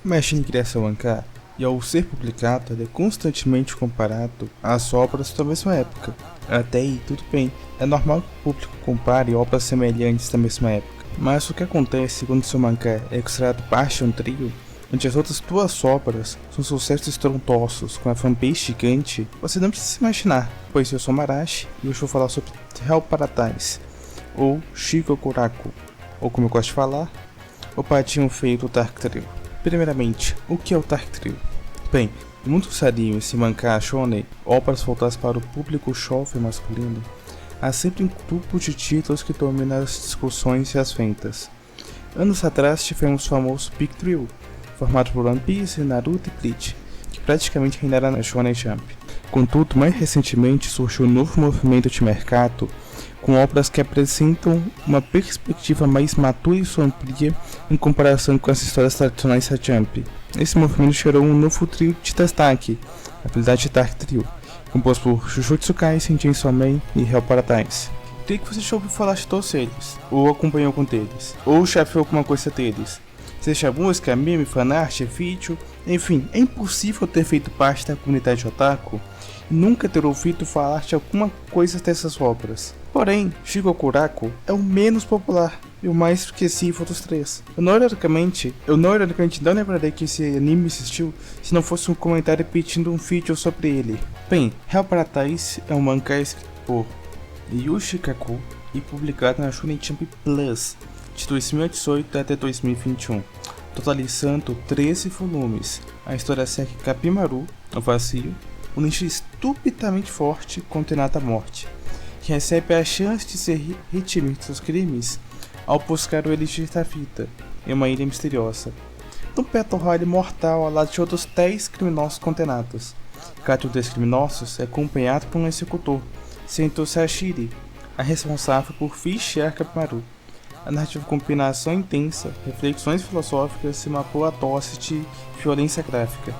Mexe em criação mangá, e ao ser publicado, ele é constantemente comparado às obras da mesma época. Até aí, tudo bem, é normal que o público compare obras semelhantes da mesma época. Mas o que acontece quando seu mangá é considerado parte de um trio, onde as outras duas obras são sucessos estrondosos com a fanbase gigante, você não precisa se imaginar, pois eu sou Marashi e eu vou falar sobre Hell Paradise, ou Shigokuraku, ou como eu gosto de falar, o patinho feio do Dark Trio. Primeiramente, o que é o Dark Trio? Bem, em muitos animes e mangá shonen, obras voltadas para o público jovem masculino, há sempre um grupo de títulos que dominam as discussões e as vendas. Anos atrás tivemos o famoso Big Trio, formado por One Piece, Naruto e Bleach, que praticamente reinaram na Shonen Jump. Contudo, mais recentemente surgiu um novo movimento de mercado com obras que apresentam uma perspectiva mais madura e sombria em comparação com as histórias tradicionais da Jump. Esse movimento gerou um novo trio de destaque, a habilidade Dark Trio, composto por Jujutsu Kaisen, Chainsaw Man e Hell Paradise. Creio que você já ouviu falar de todos eles, ou acompanhou algum deles, ou já viu alguma coisa deles. Seja música, meme, fanart, vídeo, enfim, é impossível ter feito parte da comunidade otaku e nunca ter ouvido falar de alguma coisa dessas obras. Porém, Shigokuraku é o menos popular e o mais esquecível dos três. Eu não ironicamente não lembraria que esse anime existiu se não fosse um comentário pedindo um vídeo sobre ele. Bem, Hell Paradise é um mangá escrito por Yushi Kaku e publicado na Shonen Jump Plus de 2018 até 2021, totalizando 13 volumes. A história segue Kapimaru, o vazio, um ninja estupidamente forte condenado à morte, que recebe a chance de ser redimido de seus crimes ao buscar o elixir da vida em uma ilha misteriosa. No Battle Royale mortal ao lado de outros 10 criminosos condenados. Cada um desses criminosos é acompanhado por um executor, sendo Sashiri a responsável por vigiar Kapimaru. A narrativa combinação intensa, reflexões filosóficas e uma boa dose de violência gráfica,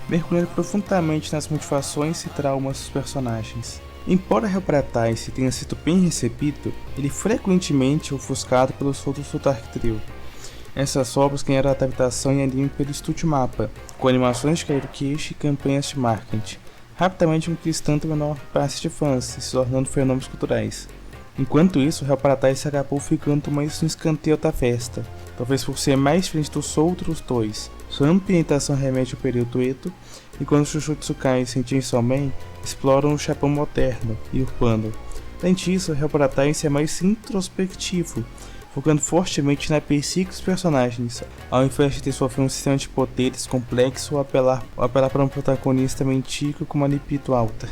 mergulhando profundamente nas motivações e traumas dos personagens. Embora Hell Paradise tenha sido bem recebido, ele frequentemente é ofuscado pelos outros do Dark Trio. Essas obras ganharam adaptação em anime pelo Estúdio Mapa, com animações de Kairukeishi e campanhas de marketing, rapidamente conquistando uma enorme base de fãs e se tornando fenômenos culturais. Enquanto isso, Hell Paradise acabou ficando mais no escanteio da festa, talvez por ser mais diferente dos outros dois. Sua ambientação remete ao período Edo, enquanto Jujutsu Kaisen e Chainsaw Man exploram o Japão moderno e urbano. Além disso, Hell Paradise é mais introspectivo, focando fortemente na psique dos personagens, ao invés de desenvolver um sistema de poderes complexo ou apelar para um protagonista mendigo com uma libido alta.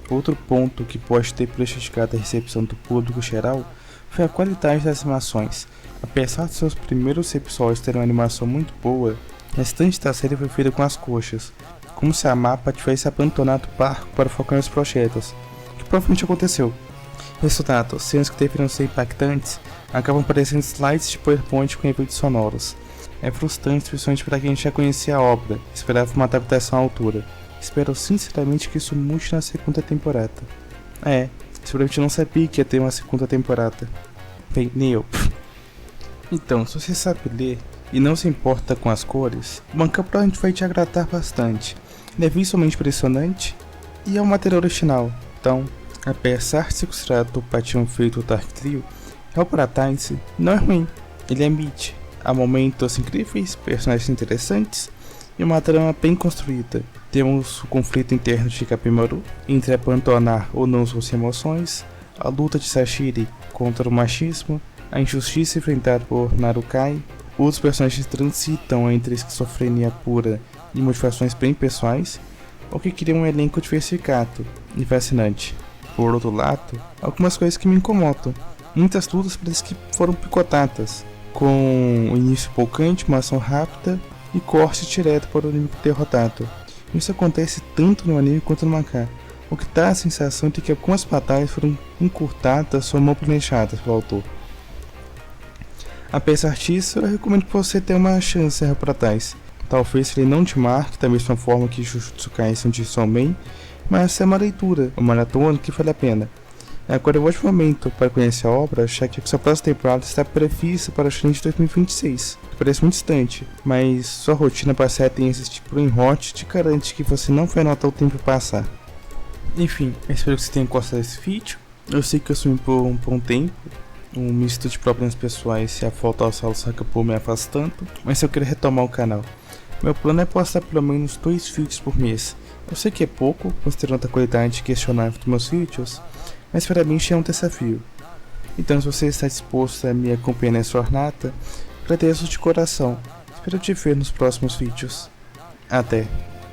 Outro ponto que pode ter prejudicado a recepção do público geral foi a qualidade das animações. Apesar de seus primeiros episódios terem uma animação muito boa, o restante da série foi feita com as coxas, como se a Mapa tivesse abandonado o barco para focar nos projetos, que provavelmente aconteceu. Resultado, cenas que deveriam ser impactantes acabam parecendo slides de PowerPoint com efeitos sonoros. É frustrante, principalmente para quem já conhecia a obra e esperava uma adaptação à altura. Espero sinceramente que isso mude na segunda temporada. Seguramente não sabia que ia ter uma segunda temporada. Bem, nem eu. Então, se você sabe ler e não se importa com as cores, o mangá provavelmente vai te agradar bastante. Ele é visualmente impressionante e é um material original. Então, apesar de ser considerado o patinho feito do Dark Trio, Hell Paradise não é ruim. Ele é mid. Há momentos incríveis, personagens interessantes e uma trama bem construída. Temos o conflito interno de Kapimaru, entre abandonar ou não suas emoções, a luta de Sashiri contra o machismo, a injustiça enfrentada por Narukai. Os personagens transitam entre esquizofrenia pura e motivações bem pessoais, o que cria um elenco diversificado e fascinante. Por outro lado, algumas coisas que me incomodam. Muitas lutas parece que foram picotadas, com o início empolgante, uma ação rápida e corte direto para o inimigo derrotado. Isso acontece tanto no anime quanto no mangá, o que dá a sensação de que algumas batalhas foram encurtadas ou mal planejadas pelo autor. Apesar disso, eu recomendo que você tenha uma chance a para trás. Talvez ele não te marque da mesma forma que Jujutsu Kaisen de Chainsaw Man, mas é uma leitura, uma maratona que vale a pena. Agora é um ótimo momento para conhecer a obra, já que sua próxima temporada está prevista para o final de 2026, que parece muito distante, mas sua rotina para série e assistir por hot te garante que você não vai notar o tempo passar. Enfim, espero que você tenha gostado desse vídeo. Eu sei que eu sumi por um bom tempo, um misto de problemas pessoais e a falta aos salos acabou me afastando, mas eu quero retomar o canal. Meu plano é postar pelo menos 2 vídeos por mês. Eu sei que é pouco, considerando a qualidade questionável dos meus vídeos, mas para mim já é um desafio. Então, se você está disposto a me acompanhar nessa jornada, agradeço de coração. Espero te ver nos próximos vídeos. Até!